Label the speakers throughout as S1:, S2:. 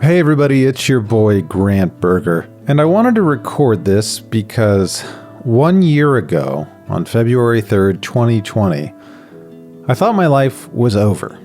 S1: Hey everybody, it's your boy Grant Berger, and I wanted to record this because 1 year ago, on February 3rd, 2020, I thought my life was over.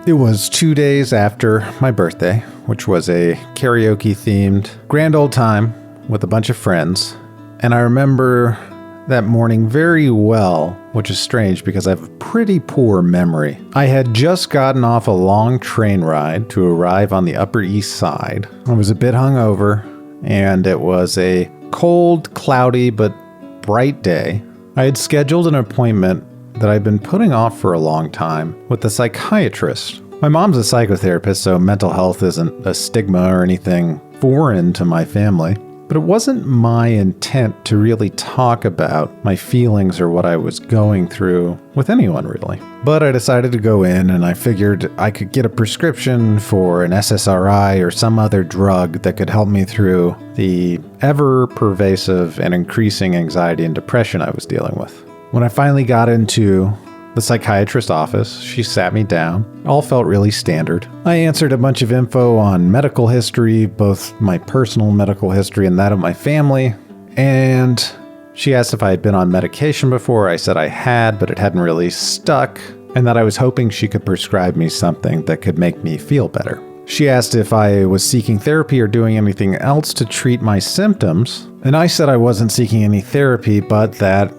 S1: It was 2 days after my birthday, which was a karaoke-themed grand old time with a bunch of friends, and I remember that morning very well, which is strange because I have a pretty poor memory. I had just gotten off a long train ride to arrive on the Upper East Side. I was a bit hungover, and it was a cold, cloudy, but bright day. I had scheduled an appointment that I'd been putting off for a long time with a psychiatrist. My mom's a psychotherapist, so mental health isn't a stigma or anything foreign to my family. But it wasn't my intent to really talk about my feelings or what I was going through with anyone, really. But I decided to go in, and I figured I could get a prescription for an SSRI or some other drug that could help me through the ever-pervasive and increasing anxiety and depression I was dealing with. When I finally got into the psychiatrist's office, she sat me down. All felt really standard. I answered a bunch of info on medical history, both my personal medical history and that of my family, and she asked if I had been on medication before. I said I had, but it hadn't really stuck, and that I was hoping she could prescribe me something that could make me feel better. She asked if I was seeking therapy or doing anything else to treat my symptoms, and I said I wasn't seeking any therapy, but that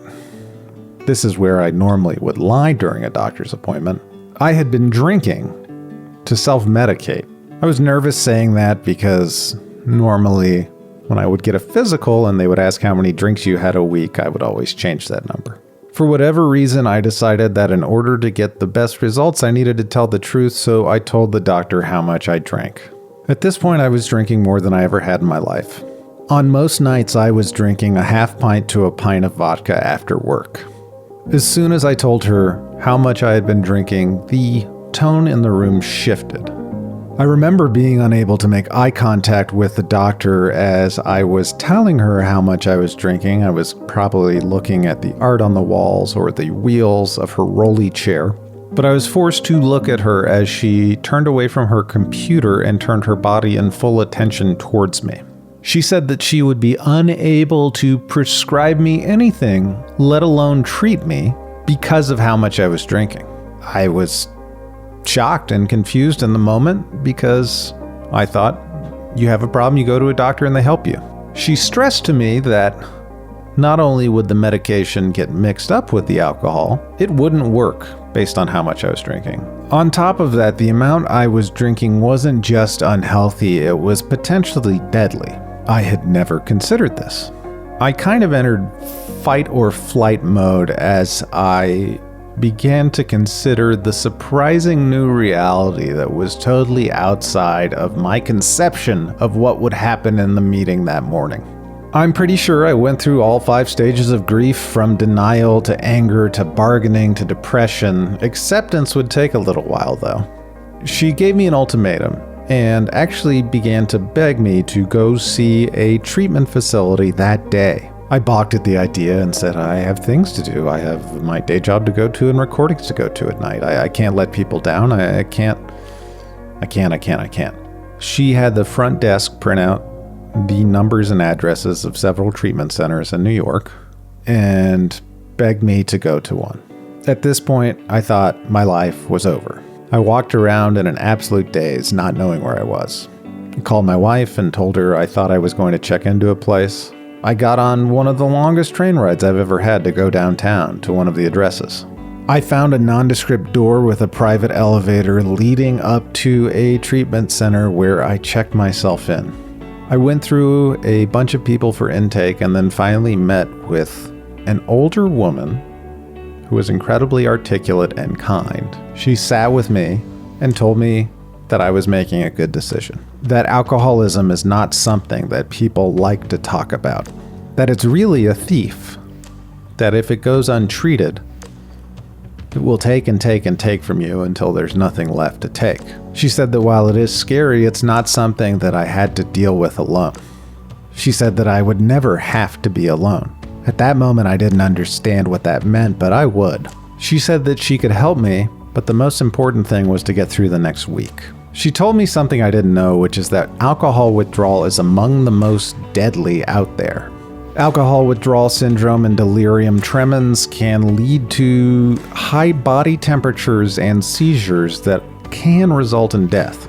S1: this is where I normally would lie during a doctor's appointment. I had been drinking to self-medicate. I was nervous saying that because normally when I would get a physical and they would ask how many drinks you had a week, I would always change that number. For whatever reason, I decided that in order to get the best results, I needed to tell the truth, so I told the doctor how much I drank. At this point, I was drinking more than I ever had in my life. On most nights, I was drinking a half pint to a pint of vodka after work. As soon as I told her how much I had been drinking, the tone in the room shifted. I remember being unable to make eye contact with the doctor as I was telling her how much I was drinking. I was probably looking at the art on the walls or the wheels of her rolly chair. But I was forced to look at her as she turned away from her computer and turned her body in full attention towards me. She said that she would be unable to prescribe me anything, let alone treat me, because of how much I was drinking. I was shocked and confused in the moment because I thought, you have a problem, you go to a doctor and they help you. She stressed to me that not only would the medication get mixed up with the alcohol, it wouldn't work based on how much I was drinking. On top of that, the amount I was drinking wasn't just unhealthy, it was potentially deadly. I had never considered this. I kind of entered fight or flight mode as I began to consider the surprising new reality that was totally outside of my conception of what would happen in the meeting that morning. I'm pretty sure I went through all 5 stages of grief, from denial to anger to bargaining to depression. Acceptance would take a little while though. She gave me an ultimatum and actually began to beg me to go see a treatment facility that day. I balked at the idea and said, I have things to do. I have my day job to go to and recordings to go to at night. I can't let people down. I can't. She had the front desk print out the numbers and addresses of several treatment centers in New York and begged me to go to one. At this point, I thought my life was over. I walked around in an absolute daze, not knowing where I was. I called my wife and told her I thought I was going to check into a place. I got on one of the longest train rides I've ever had to go downtown to one of the addresses. I found a nondescript door with a private elevator leading up to a treatment center where I checked myself in. I went through a bunch of people for intake and then finally met with an older woman who was incredibly articulate and kind. She sat with me and told me that I was making a good decision. That alcoholism is not something that people like to talk about. That it's really a thief. That if it goes untreated, it will take and take and take from you until there's nothing left to take. She said that while it is scary, it's not something that I had to deal with alone. She said that I would never have to be alone. At that moment, I didn't understand what that meant, but I would. She said that she could help me, but the most important thing was to get through the next week. She told me something I didn't know, which is that alcohol withdrawal is among the most deadly out there. Alcohol withdrawal syndrome and delirium tremens can lead to high body temperatures and seizures that can result in death.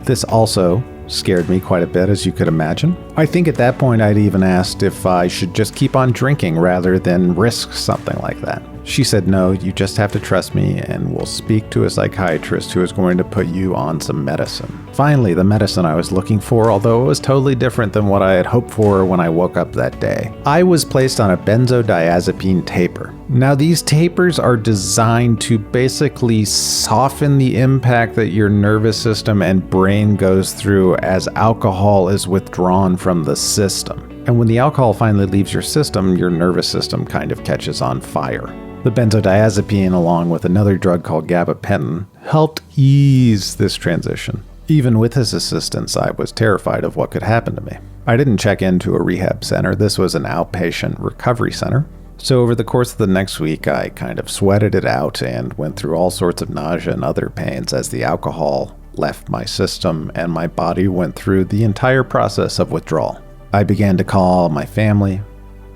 S1: This also scared me quite a bit, as you could imagine. I think at that point I'd even asked if I should just keep on drinking rather than risk something like that. She said, no, you just have to trust me and we'll speak to a psychiatrist who is going to put you on some medicine. Finally, the medicine I was looking for, although it was totally different than what I had hoped for when I woke up that day. I was placed on a benzodiazepine taper. Now, these tapers are designed to basically soften the impact that your nervous system and brain goes through as alcohol is withdrawn from the system. And when the alcohol finally leaves your system, your nervous system kind of catches on fire. The benzodiazepine, along with another drug called gabapentin, helped ease this transition. Even with his assistance, I was terrified of what could happen to me. I didn't check into a rehab center. This was an outpatient recovery center. So over the course of the next week, I kind of sweated it out and went through all sorts of nausea and other pains as the alcohol left my system and my body went through the entire process of withdrawal. I began to call my family,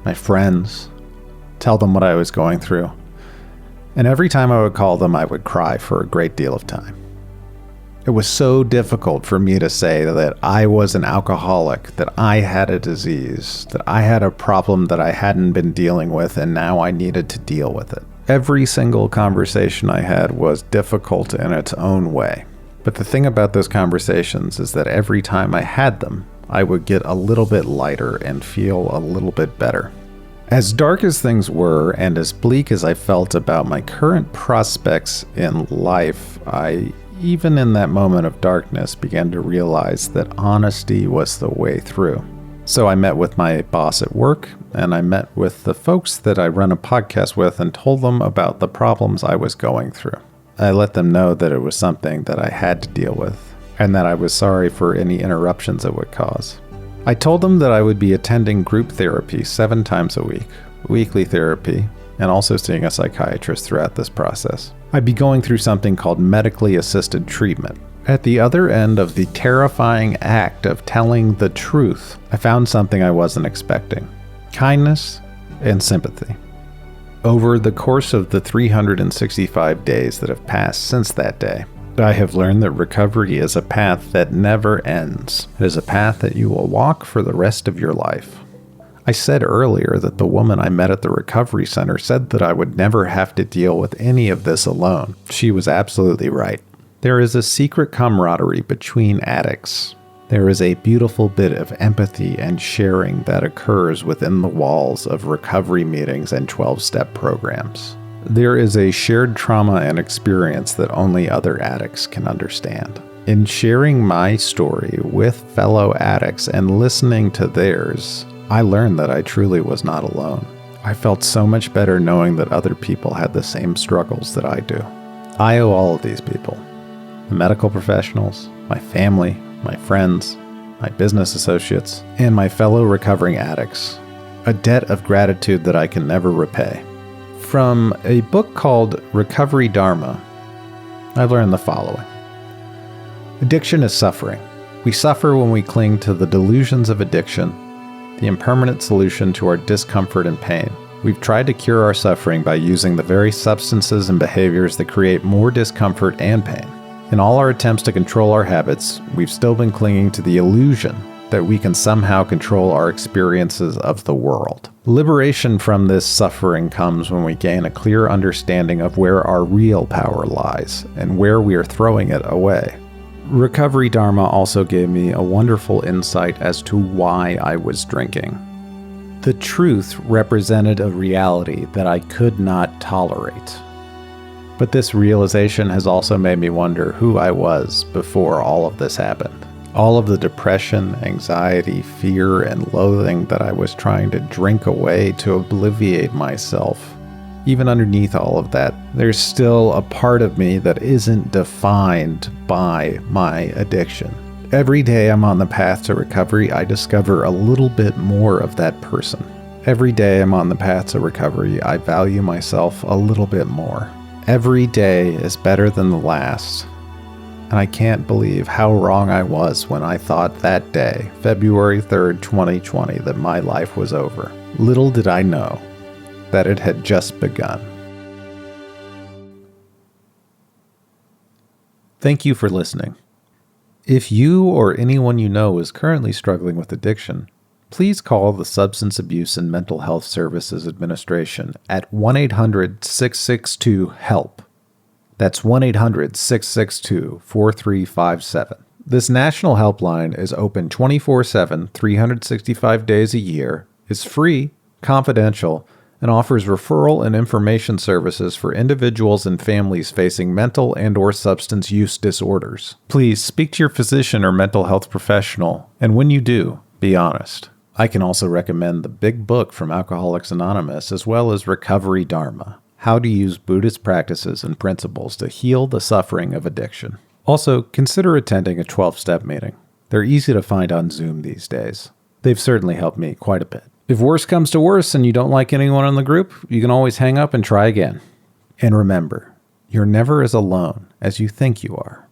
S1: my friends, tell them what I was going through. And every time I would call them, I would cry for a great deal of time. It was so difficult for me to say that I was an alcoholic, that I had a disease, that I had a problem that I hadn't been dealing with, and now I needed to deal with it. Every single conversation I had was difficult in its own way. But the thing about those conversations is that every time I had them, I would get a little bit lighter and feel a little bit better. As dark as things were, and as bleak as I felt about my current prospects in life, I, even in that moment of darkness, began to realize that honesty was the way through. So I met with my boss at work, and I met with the folks that I run a podcast with and told them about the problems I was going through. I let them know that it was something that I had to deal with, and that I was sorry for any interruptions it would cause. I told them that I would be attending group therapy 7 times a week, weekly therapy, and also seeing a psychiatrist throughout this process. I'd be going through something called medically assisted treatment. At the other end of the terrifying act of telling the truth, I found something I wasn't expecting: kindness and sympathy. Over the course of the 365 days that have passed since that day, I have learned that recovery is a path that never ends. It is a path that you will walk for the rest of your life. I said earlier that the woman I met at the recovery center said that I would never have to deal with any of this alone. She was absolutely right. There is a secret camaraderie between addicts. There is a beautiful bit of empathy and sharing that occurs within the walls of recovery meetings and 12-step programs. There is a shared trauma and experience that only other addicts can understand. In sharing my story with fellow addicts and listening to theirs, I learned that I truly was not alone. I felt so much better knowing that other people had the same struggles that I do. I owe all of these people, the medical professionals, my family, my friends, my business associates, and my fellow recovering addicts, a debt of gratitude that I can never repay. From a book called Recovery Dharma, I learned the following. Addiction is suffering. We suffer when we cling to the delusions of addiction, the impermanent solution to our discomfort and pain. We've tried to cure our suffering by using the very substances and behaviors that create more discomfort and pain. In all our attempts to control our habits, we've still been clinging to the illusion that we can somehow control our experiences of the world. Liberation from this suffering comes when we gain a clear understanding of where our real power lies and where we are throwing it away. Recovery Dharma also gave me a wonderful insight as to why I was drinking. The truth represented a reality that I could not tolerate. But this realization has also made me wonder who I was before all of this happened. All of the depression, anxiety, fear, and loathing that I was trying to drink away to obliviate myself. Even underneath all of that, there's still a part of me that isn't defined by my addiction. Every day I'm on the path to recovery, I discover a little bit more of that person. Every day I'm on the path to recovery, I value myself a little bit more. Every day is better than the last. And I can't believe how wrong I was when I thought that day, February 3rd, 2020, that my life was over. Little did I know that it had just begun. Thank you for listening. If you or anyone you know is currently struggling with addiction, please call the Substance Abuse and Mental Health Services Administration at 1-800-662-HELP. That's 1-800-662-4357. This national helpline is open 24/7, 365 days a year, is free, confidential, and offers referral and information services for individuals and families facing mental and/or substance use disorders. Please speak to your physician or mental health professional, and when you do, be honest. I can also recommend the big book from Alcoholics Anonymous, as well as Recovery Dharma, How to Use Buddhist Practices and Principles to Heal the Suffering of Addiction. Also, consider attending a 12-step meeting. They're easy to find on Zoom these days. They've certainly helped me quite a bit. If worse comes to worse and you don't like anyone in the group, you can always hang up and try again. And remember, you're never as alone as you think you are.